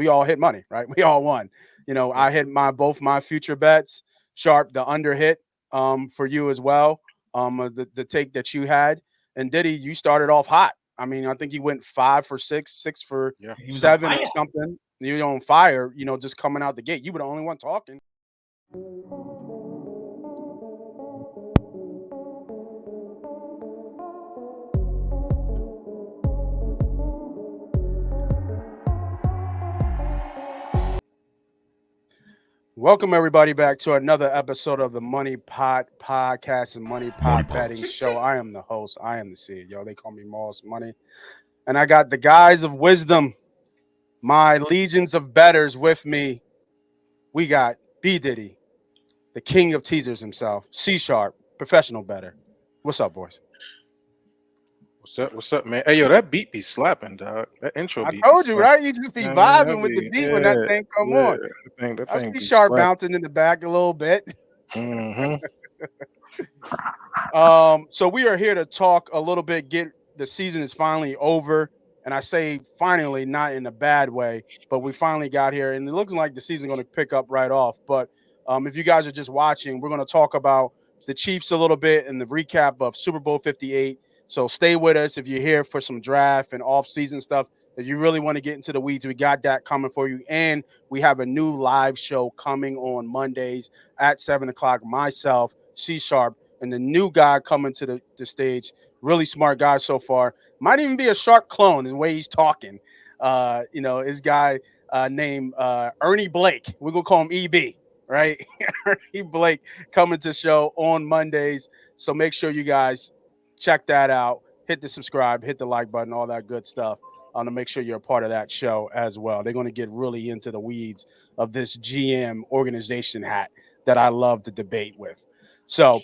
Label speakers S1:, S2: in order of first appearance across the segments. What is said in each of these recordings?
S1: we all hit money, right? We all won. I hit both my future bets. Sharp, the under hit for you as well. The take that you had, and Diddy, you started off hot. I mean, I think you went 5 for 6, 6 for
S2: He was on
S1: 7 or
S2: fire.
S1: something. You're on fire, just coming out the gate. You were the only one talking. Welcome everybody back to another episode of the Money Pot Podcast and Money Pot Betting Show. I am the host. I am the CEO. They call me Moss Money. And I got the guys of wisdom, my legions of betters with me. We got B Diddy, the king of teasers himself, C Sharp, professional better. What's up, boys?
S3: What's up, man? Hey, yo, that beat be slapping, dog. That intro
S1: I
S3: beat
S1: told
S3: be
S1: you,
S3: slapping.
S1: right? You just be vibing with the beat when that thing come on.
S3: That
S1: I
S3: thing
S1: see
S3: be
S1: Sharp
S3: slapping.
S1: bouncing in the back a little bit.
S3: Mm-hmm.
S1: So we are here to talk a little bit. The season is finally over, and I say finally, not in a bad way, but we finally got here, and it looks like the season is going to pick up right off. But if you guys are just watching, we're going to talk about the Chiefs a little bit and the recap of Super Bowl 58. So stay with us if you're here for some draft and off-season stuff. If you really want to get into the weeds, we got that coming for you, and we have a new live show coming on Mondays at 7:00. Myself, C Sharp, and the new guy coming to the stage, really smart guy so far. Might even be a Sharp clone in the way he's talking. His guy named Ernie Blake. We're going to call him EB, right? Ernie Blake coming to show on Mondays. So make sure you guys check that out. Hit the subscribe, hit the like button, all that good stuff. To make sure you're a part of that show as well. They're going to get really into the weeds of this GM organization hat that I love to debate with. So,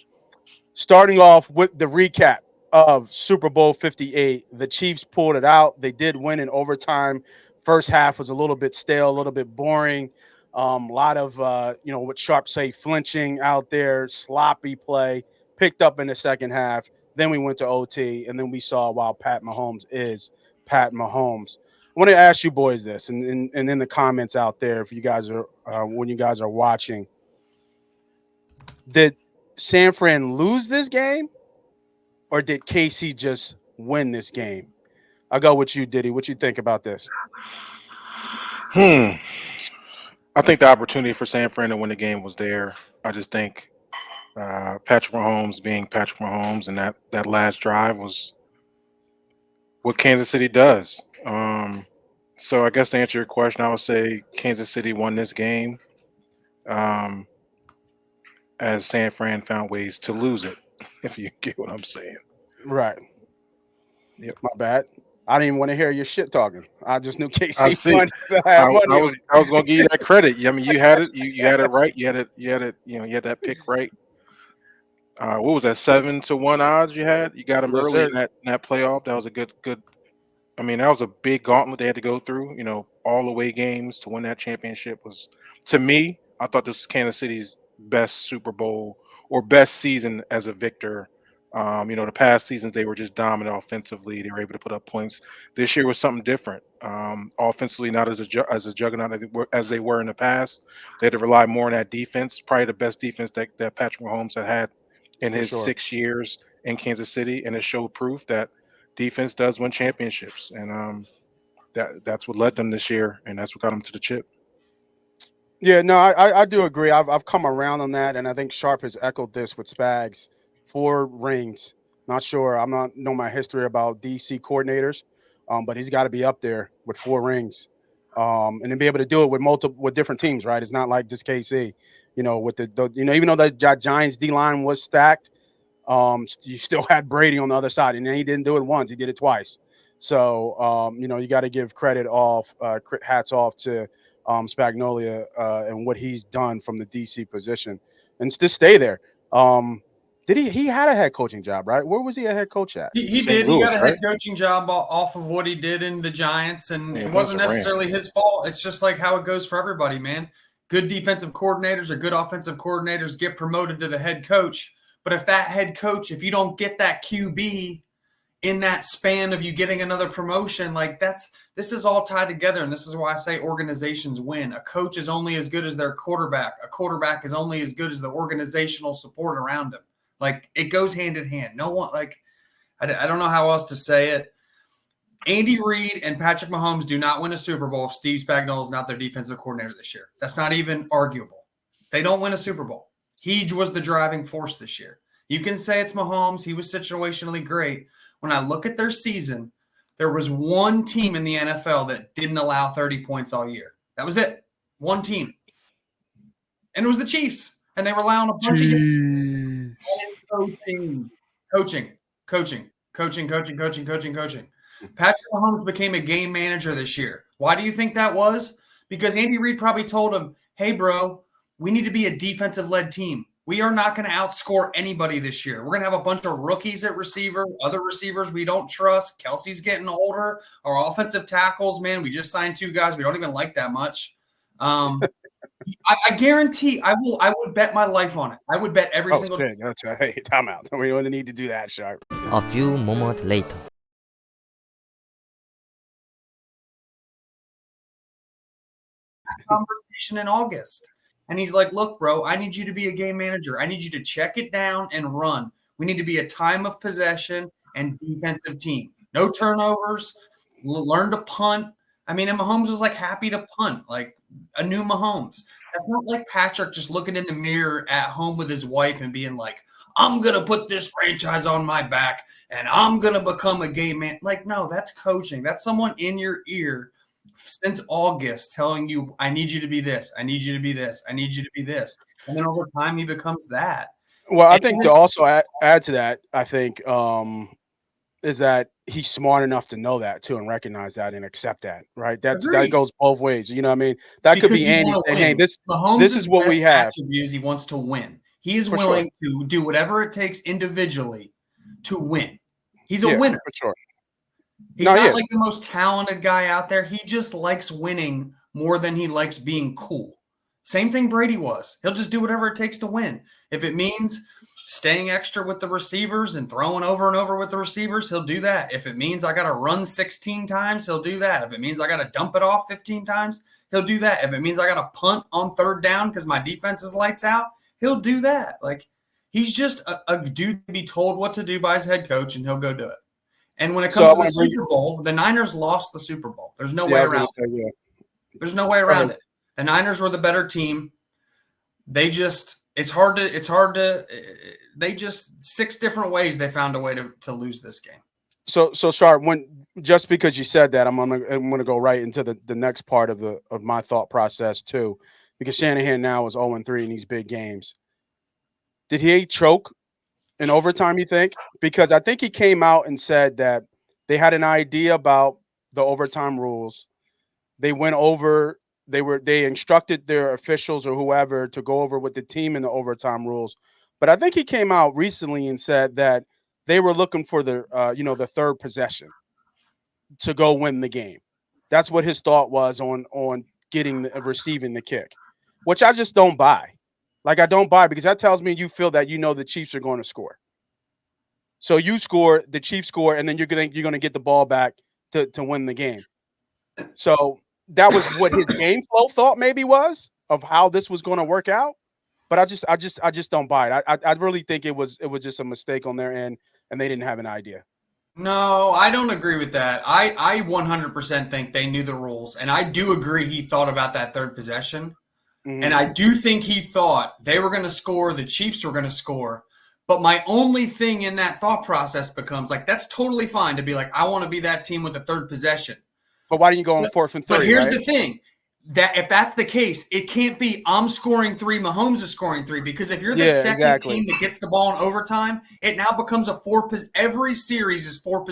S1: starting off with the recap of Super Bowl 58, the Chiefs pulled it out. They did win in overtime. First half was a little bit stale, a little bit boring. A lot of, what Sharp say, flinching out there, sloppy play, picked up in the second half. Then we went to OT, and then we saw, wow, Pat Mahomes is Pat Mahomes. I want to ask you boys this, and in the comments out there, if you guys are, when you guys are watching, did San Fran lose this game, or did KC just win this game? I'll go with you, Diddy. What you think about this?
S3: I think the opportunity for San Fran to win the game was there. I just think Patrick Mahomes being Patrick Mahomes, and that last drive was what Kansas City does. So I guess to answer your question, I would say Kansas City won this game, as San Fran found ways to lose it, if you get what I'm saying.
S1: Right.
S3: Yep.
S1: My bad. I didn't even want to hear your shit talking. I just knew
S3: I
S1: KC
S3: see.
S1: wanted to have money.
S3: I was gonna give you that credit. I mean, you had it. You had it right. You had it. You had that pick right. What was that, 7-1 odds you had? You got them
S1: Yes,
S3: early
S1: sir.
S3: in that playoff. That was a good. I mean, that was a big gauntlet they had to go through. All away games to win that championship was, to me, I thought this was Kansas City's best Super Bowl or best season as a victor. The past seasons they were just dominant offensively. They were able to put up points. This year was something different. Offensively, not as a juggernaut as they were in the past. They had to rely more on that defense. Probably the best defense that Patrick Mahomes had in
S1: For
S3: his
S1: sure.
S3: 6 years in Kansas City, and it showed proof that defense does win championships, and that's what led them this year, and that's what got them to the chip.
S1: Yeah, no, I do agree. I've come around on that, and I think Sharp has echoed this with Spags. 4 rings. Not sure. I'm not know my history about DC coordinators, but he's got to be up there with 4 rings, and then be able to do it with different teams. Right? It's not like just KC. With the even though the Giants D line was stacked, you still had Brady on the other side, and then he didn't do it once; he did it twice. So you got to give hats off to Spagnolia and what he's done from the DC position, and to stay there. Did he had a head coaching job, right? Where was he a head coach at?
S2: He
S3: St.
S2: did. He got
S3: Louis,
S2: a
S3: right?
S2: head coaching job off of what he did in the Giants, and
S3: Yeah,
S2: it
S3: that
S2: wasn't
S3: was a Rams.
S2: necessarily his fault. It's just like how it goes for everybody, man. Good defensive coordinators or good offensive coordinators get promoted to the head coach. But if that head coach, if you don't get that QB in that span of you getting another promotion, like this is all tied together. And this is why I say organizations win. A coach is only as good as their quarterback. A quarterback is only as good as the organizational support around him. Like, it goes hand in hand. No one, like, I don't know how else to say it. Andy Reid and Patrick Mahomes do not win a Super Bowl if Steve Spagnuolo is not their defensive coordinator this year. That's not even arguable. They don't win a Super Bowl. He was the driving force this year. You can say it's Mahomes. He was situationally great. When I look at their season, there was one team in the NFL that didn't allow 30 points all year. That was it. One team. And it was the Chiefs. And they were allowing a bunch of coaching. Patrick Mahomes became a game manager this year. Why do you think that was? Because Andy Reid probably told him, hey, bro, we need to be a defensive-led team. We are not going to outscore anybody this year. We're going to have a bunch of rookies at receiver, other receivers we don't trust. Kelsey's getting older. Our offensive tackles, man, we just signed 2 guys we don't even like that much. I guarantee I would bet my life on it. I would bet every single day.
S1: That's hey, time out. We don't need to do that, Sharp.
S4: A few moments later.
S2: Conversation in August. And he's like, look, bro, I need you to be a game manager. I need you to check it down and run. We need to be a time of possession and defensive team. No turnovers. Learn to punt. I mean, and Mahomes was like happy to punt, like a new Mahomes. That's not like Patrick just looking in the mirror at home with his wife and being like, I'm going to put this franchise on my back and I'm going to become a game man. Like, no, that's coaching. That's someone in your ear since August telling you, I need you to be this. I need you to be this. I need you to be this. And then over time, he becomes that.
S1: Well, I think to also add to that, I think is that he's smart enough to know that too and recognize that and accept that, right? That goes both ways. You know what I mean? That could be Andy saying, hey, this is what we have.
S2: He wants to win. He is willing to do whatever it takes individually to win. He's a winner.
S1: For sure.
S2: He's not like the most talented guy out there. He just likes winning more than he likes being cool. Same thing Brady was. He'll just do whatever it takes to win. If it means staying extra with the receivers and throwing over and over with the receivers, he'll do that. If it means I got to run 16 times, he'll do that. If it means I got to dump it off 15 times, he'll do that. If it means I got to punt on 3rd down because my defense is lights out, he'll do that. Like, he's just a dude to be told what to do by his head coach, and he'll go do it. And when it comes to the Super Bowl, the Niners lost the Super Bowl. There's no way around it. There's no way around it. The Niners were the better team. They just – it's hard to – they just 6 different ways they found a way to lose this game.
S1: So Sharp, just because you said that, I'm gonna go right into the next part of my thought process too, because Shanahan now is 0-3 in these big games. Did he choke in overtime, you think? Because I think he came out and said that they had an idea about the overtime rules. They went over, they instructed their officials or whoever to go over with the team in the overtime rules. But I think he came out recently and said that they were looking for the 3rd possession to go win the game. That's what his thought was on receiving the kick, which I just don't buy. Like, I don't buy, because that tells me you feel that the Chiefs are going to score. So you score, the Chiefs score, and then you're going to get the ball back to win the game. So that was what his game flow thought maybe was of how this was going to work out. But I just don't buy it. I really think it was just a mistake on their end, and they didn't have an idea.
S2: No, I don't agree with that. I 100% think they knew the rules, and I do agree he thought about that 3rd possession. Mm-hmm. And I do think he thought they were going to score, the Chiefs were going to score. But my only thing in that thought process becomes, like, that's totally fine to be like, I want to be that team with the 3rd possession.
S1: But why didn't you go on 4th and 3?
S2: But here's the thing. That if that's the case, it can't be I'm scoring 3, Mahomes is scoring 3, because if you're the second team that gets the ball in overtime, it now becomes a 4. Every series is 4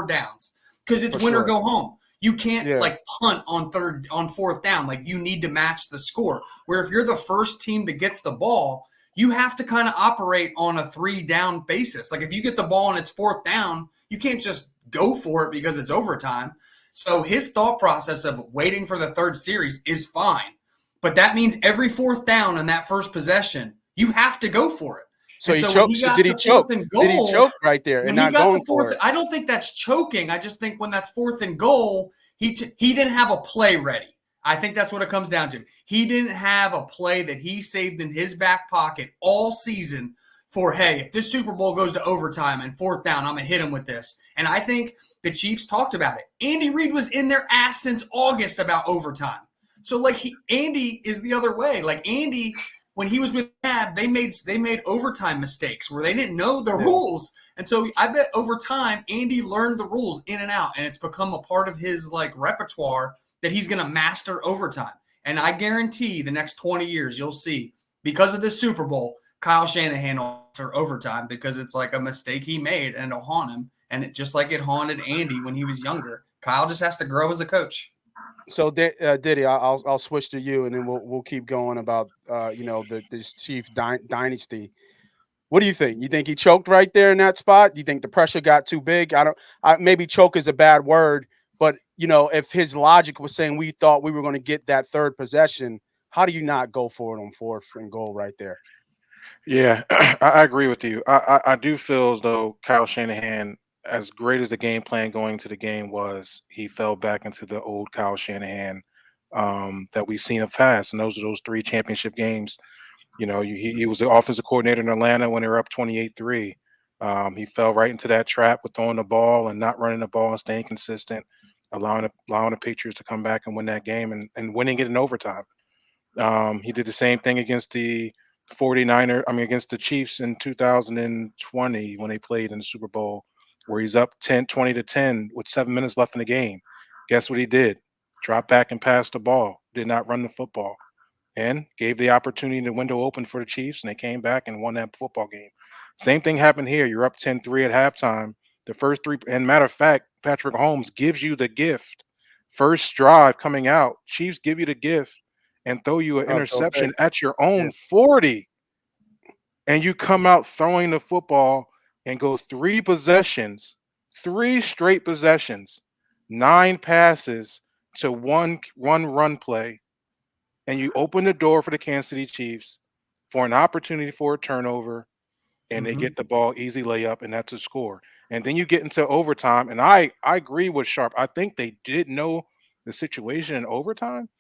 S2: downs, because it's win or go home. You can't like punt on 4th down. Like, you need to match the score. Where if you're the first team that gets the ball, you have to kind of operate on a 3-down basis. Like, if you get the ball and it's 4th down, you can't just go for it because it's overtime. So his thought process of waiting for the 3rd series is fine. But that means every 4th down on that first possession, you have to go for it.
S1: So
S2: And
S1: he
S2: so when
S1: choked.
S2: he
S1: So
S2: got
S1: did he
S2: to fourth
S1: choke?
S2: and
S1: Did he
S2: goal,
S1: choke right there and
S2: when he
S1: not
S2: got to
S1: going for
S2: fourth,
S1: it?
S2: I don't think that's choking. I just think when that's fourth and goal, he didn't have a play ready. I think that's what it comes down to. He didn't have a play that he saved in his back pocket all season for, hey, if this Super Bowl goes to overtime and fourth down, I'm going to hit him with this. And I think the Chiefs talked about it. Andy Reid was in their ass since August about overtime. So, like, Andy is the other way. Like, Andy, when he was with Tab, they made overtime mistakes where they didn't know the rules. And so I bet over time, Andy learned the rules in and out, and it's become a part of his, like, repertoire that he's going to master overtime. And I guarantee the next 20 years, you'll see, because of this Super Bowl, Kyle Shanahan will master overtime because it's like a mistake he made and it'll haunt him. And it, just like it haunted Andy when he was younger, Kyle just has to grow as a coach.
S1: So Diddy, I'll switch to you, and then we'll keep going about this Chief dynasty. What do you think? You think he choked right there in that spot? Do you think the pressure got too big? Maybe choke is a bad word, but if his logic was saying we thought we were going to get that third possession, how do you not go for it on fourth and goal right there?
S3: Yeah, I agree with you. I do feel as though Kyle Shanahan, as great as the game plan going to the game was, he fell back into the old Kyle Shanahan that we've seen in the past. And those are those 3 championship games. He was the offensive coordinator in Atlanta when they were up 28-3. He fell right into that trap with throwing the ball and not running the ball and staying consistent, allowing the Patriots to come back and win that game and winning it in overtime. He did the same thing against the against the Chiefs in 2020 when they played in the Super Bowl, where he's up 20-10 with 7 minutes left in the game. Guess what he did? Drop back and pass the ball. Did not run the football. And gave the opportunity, the window open for the Chiefs, and they came back and won that football game. Same thing happened here. You're up 10-3 at halftime. The first 3, and matter of fact, Patrick Mahomes gives you the gift. First drive coming out, Chiefs give you the gift and throw you an
S1: Oh, throw a
S3: interception
S1: pick.
S3: at your
S1: Yeah.
S3: own 40. And you come out throwing the football and go 3 possessions, 3 straight possessions, 9 passes to one run play. And you open the door for the Kansas City Chiefs for an opportunity for a turnover, and they get the ball, easy layup, and that's a score. And then you get into overtime, and I agree with Sharp. I think they did know the situation in overtime,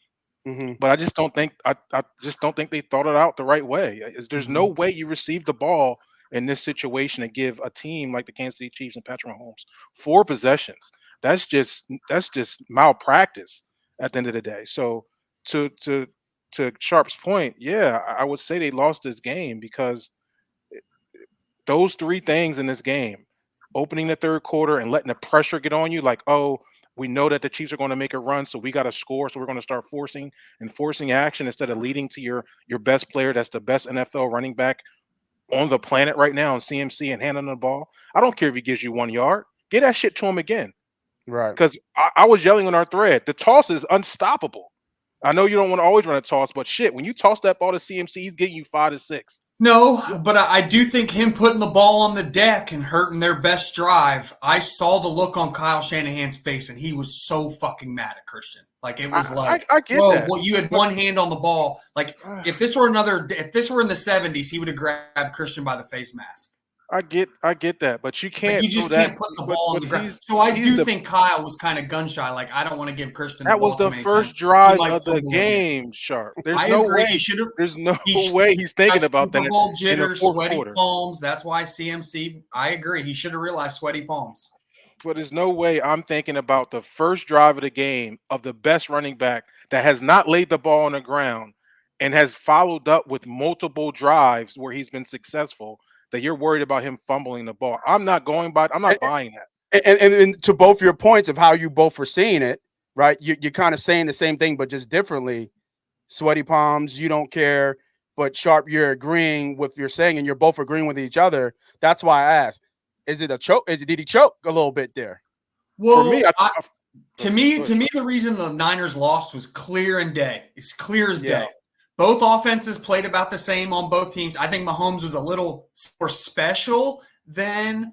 S1: Mm-hmm.
S3: but I just don't think I just don't think they thought it out the right way. There's no way you receive the ball in this situation and give a team like the Kansas City Chiefs and Patrick Mahomes 4 possessions. That's just malpractice at the end of the day. So to Sharp's point, yeah, I would say they lost this game because those 3 things in this game, opening the third quarter and letting the pressure get on you, like, oh, we know that the Chiefs are going to make a run, so we got to score. So we're going to start forcing action instead of leading to your best player, that's the best NFL running back on the planet right now, in CMC, and handing the ball. I don't care if he gives you 1 yard. Get that shit to him again.
S1: Right.
S3: Because I was yelling on our thread, the toss is unstoppable. I know you don't want to always run a toss, but shit, when you toss that ball to CMC, he's getting you 5 to 6.
S2: No, but I do think him putting the ball on the deck and hurting their best drive. I saw the look on Kyle Shanahan's face, and he was so fucking mad at Christian. Like, it was like,
S3: I get
S2: whoa,
S3: that.
S2: well, you had one hand on the ball. Like, if this were in the 70s, he would have grabbed Christian by the face mask.
S3: I get that, but you can't.
S2: Like, you just can't put the ball on the ground. So I do think Kyle was kind of gun shy. Like, I don't want to give Christian the ball too many times.
S3: That was the first drive of the game, Sharp. There's no way. There's no way he's thinking about that.
S2: Super Bowl jitters, sweaty
S3: quarter.
S2: palms. That's why CMC. I agree. He should have realized sweaty palms.
S3: But there's no way I'm thinking about the first drive of the game of the best running back that has not laid the ball on the ground and has followed up with multiple drives where he's been successful, that you're worried about him fumbling the ball. I'm not buying that.
S1: And to both your points of how you both were seeing it, right? You're kind of saying the same thing, but just differently. Sweaty palms, you don't care, but Sharp, you're agreeing with you're saying, and you're both agreeing with each other. That's why I asked: is it a choke? Did he choke a little bit there?
S2: Well, for me, to me, the reason the Niners lost was clear and day. It's clear as day. Both offenses played about the same on both teams. I think Mahomes was a little more special than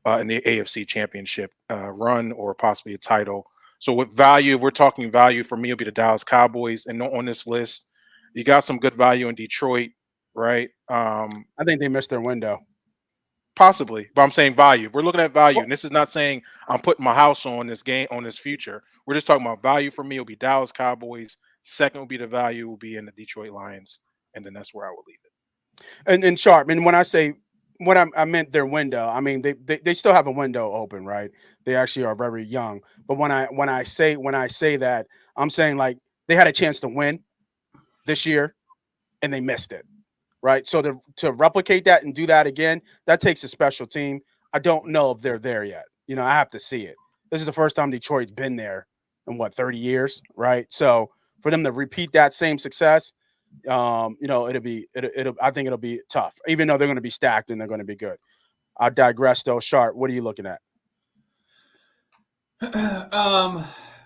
S3: in the AFC Championship run or possibly a title. So with value, if we're talking value, for me, it'll be the Dallas Cowboys. And on this list, you got some good value in Detroit, right?
S1: I think they missed their window.
S3: Possibly, but I'm saying value. We're looking at value, and this is not saying I'm putting my house on this game, on this future. We're just talking about value. For me, it'll be Dallas Cowboys. Second will be the value will be in the Detroit Lions, and then that's where I will leave it.
S1: And Sharp, and when I say I meant their window, I mean they still have a window open, right? They actually are very young. But when I say that, I'm saying like they had a chance to win this year and they missed it. Right. So to replicate that and do that again, that takes a special team. I don't know if they're there yet. You know, I have to see it. This is the first time Detroit's been there in 30 years, right? So for them to repeat that same success, you know, I think it'll be tough, even though they're going to be stacked and they're going to be good. I digress though. Sharp, what are you looking at?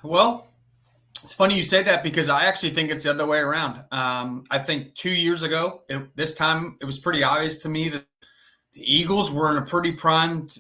S2: Well, it's funny you say that because I actually think it's the other way around. I think 2 years ago, this time it was pretty obvious to me that the Eagles were in a pretty primed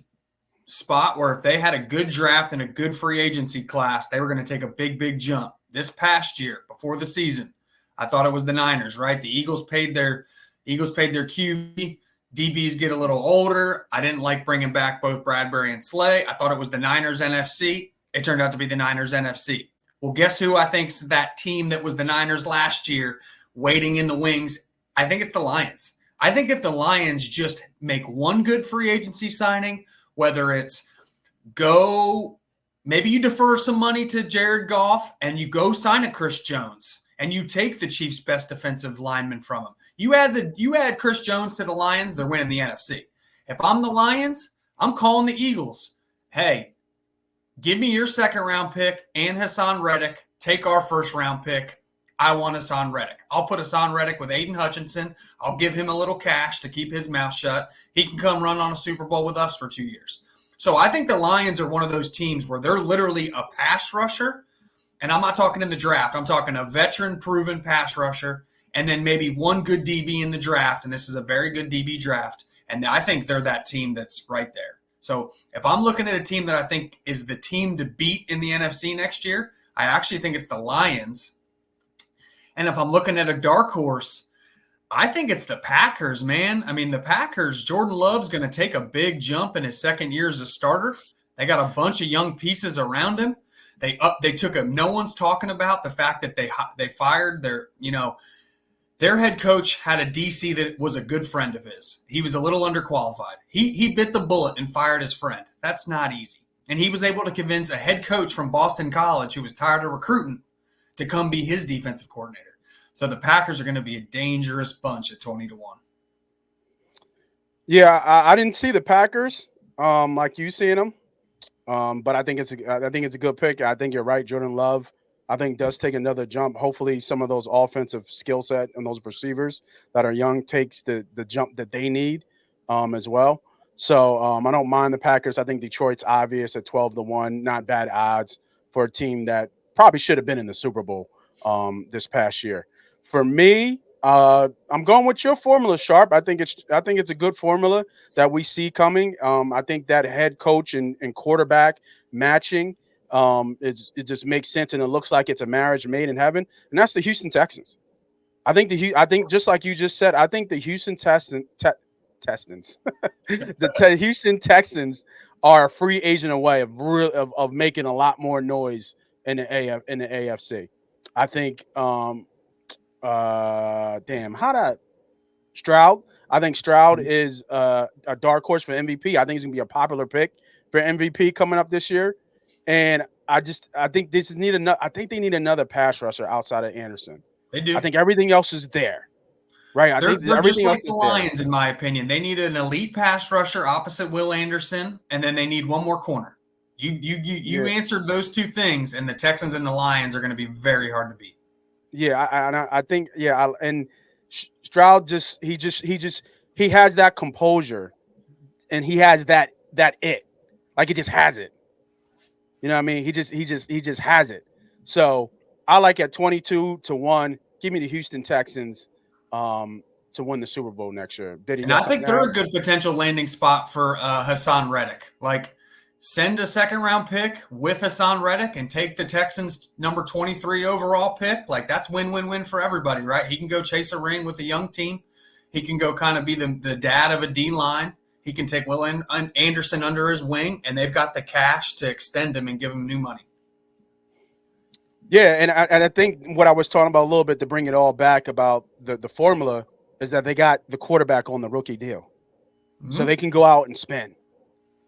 S2: spot where if they had a good draft and a good free agency class, they were going to take a big, big jump. This past year, before the season, I thought it was the Niners, right? The Eagles paid their QB. DBs get a little older. I didn't like bringing back both Bradbury and Slay. I thought it was the Niners NFC. It turned out to be the Niners NFC. Well, guess who I think's that team that was the Niners last year waiting in the wings? I think it's the Lions. I think if the Lions just make one good free agency signing, whether it's maybe you defer some money to Jared Goff and you go sign a Chris Jones and you take the Chiefs' best defensive lineman from him. You add Chris Jones to the Lions, they're winning the NFC. If I'm the Lions, I'm calling the Eagles. Hey, give me your second-round pick and Hassan Reddick. Take our first-round pick. I want Hassan Reddick. I'll put Hassan Reddick with Aiden Hutchinson. I'll give him a little cash to keep his mouth shut. He can come run on a Super Bowl with us for 2 years. So I think the Lions are one of those teams where they're literally a pass rusher. And I'm not talking in the draft. I'm talking a veteran, proven pass rusher, and then maybe one good DB in the draft. And this is a very good DB draft. And I think they're that team that's right there. So if I'm looking at a team that I think is the team to beat in the NFC next year, I actually think it's the Lions. And if I'm looking at a dark horse, I think it's the Packers, man. I mean, the Packers, Jordan Love's going to take a big jump in his second year as a starter. They got a bunch of young pieces around him. They took no one's talking about the fact that they fired their head coach had a DC that was a good friend of his. He was a little underqualified. He bit the bullet and fired his friend. That's not easy. And he was able to convince a head coach from Boston College who was tired of recruiting to come be his defensive coordinator. So the Packers are going to be a dangerous bunch at 20-1.
S1: Yeah, I didn't see the Packers like you seeing them, but I think it's a good pick. I think you're right, Jordan Love. I think does take another jump. Hopefully, some of those offensive skill set and those receivers that are young takes the jump that they need as well. So I don't mind the Packers. I think Detroit's obvious at 12-1, not bad odds for a team that probably should have been in the Super Bowl this past year. For me, I'm going with your formula, Sharp. I think it's a good formula that we see coming. I think that head coach and quarterback matching. It just makes sense, and it looks like it's a marriage made in heaven, and that's the Houston Texans. I think just like you just said, I think the Houston Texans, Houston Texans are a free agent away of making a lot more noise in the AFC. I think, Stroud. I think Stroud is a dark horse for MVP. I think he's gonna be a popular pick for MVP coming up this year. And I think they need another pass rusher outside of Anderson.
S2: They do.
S1: I think everything else is there, right?
S2: They're just like the Lions, in my opinion. They need an elite pass rusher opposite Will Anderson, and then they need one more corner. You answered those two things, and the Texans and the Lions are going to be very hard to beat.
S1: Yeah, I think and Stroud he has that composure, and he has that it, like he just has it. You know what I mean? He just has it. So I like at 22-1. Give me the Houston Texans to win the Super Bowl next year. Did he?
S2: And I think they're a good potential landing spot for Hassan Reddick. Like, send a second-round pick with Hassan Reddick and take the Texans' number 23 overall pick. Like, that's win-win-win for everybody, right? He can go chase a ring with a young team. He can go kind of be the dad of a D-line. He can take Will Anderson under his wing, and they've got the cash to extend him and give him new money.
S1: Yeah, and I think what I was talking about a little bit to bring it all back about the formula is that they got the quarterback on the rookie deal. Mm-hmm. So they can go out and spend,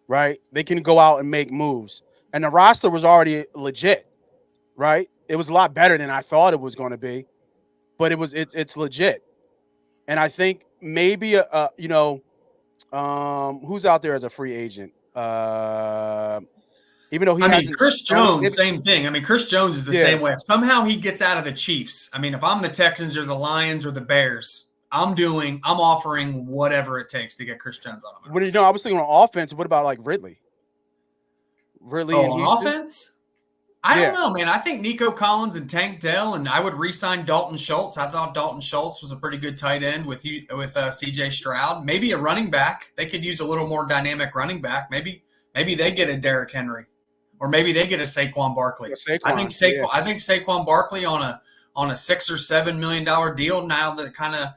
S1: right? They can go out and make moves. And the roster was already legit, right? It was a lot better than I thought it was going to be, but it's legit. And I think maybe who's out there as a free agent? Even though
S2: Chris Jones, same thing. I mean, Chris Jones is the same way. If somehow he gets out of the Chiefs, I mean, if I'm the Texans or the Lions or the Bears, I'm offering whatever it takes to get Chris Jones on him.
S1: When I was thinking on offense, what about like Ridley?
S2: On offense? I don't know, man. I think Nico Collins and Tank Dell, and I would re-sign Dalton Schultz. I thought Dalton Schultz was a pretty good tight end with C.J. Stroud. Maybe a running back. They could use a little more dynamic running back. Maybe they get a Derrick Henry, or maybe they get a Saquon Barkley. I think Saquon Barkley on a $6 or $7 million deal now that kind of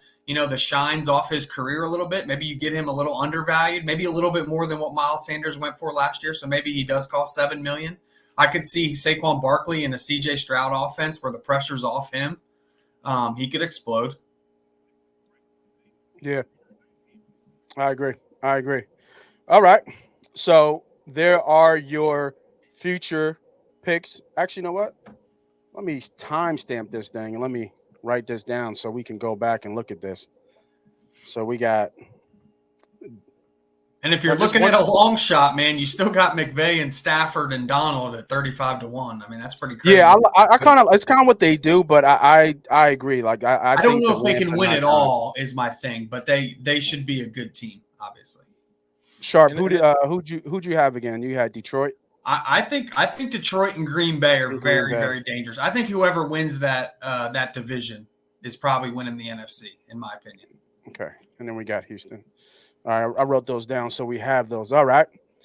S2: the shine's off his career a little bit. Maybe you get him a little undervalued, maybe a little bit more than what Miles Sanders went for last year. So maybe he does cost $7 million. I could see Saquon Barkley in a C.J. Stroud offense where the pressure's off him. He could explode.
S1: Yeah, I agree. All right. So there are your future picks. Actually, you know what? Let me timestamp this thing and let me write this down so we can go back and look at this. So we got.
S2: And if you're looking at a long shot, man, you still got McVay and Stafford and Donald at 35-1. I mean, that's pretty crazy.
S1: Yeah, I kind of it's kind of what they do, but I agree. Like I
S2: don't know if they can win it all is my thing, but they should be a good team, obviously.
S1: Sharp, who'd you have again? You had Detroit.
S2: I think Detroit and Green Bay are very, very dangerous. I think whoever wins that division is probably winning the NFC, in my opinion.
S1: Okay, and then we got Houston. All right, I wrote those down, so we have those. All right.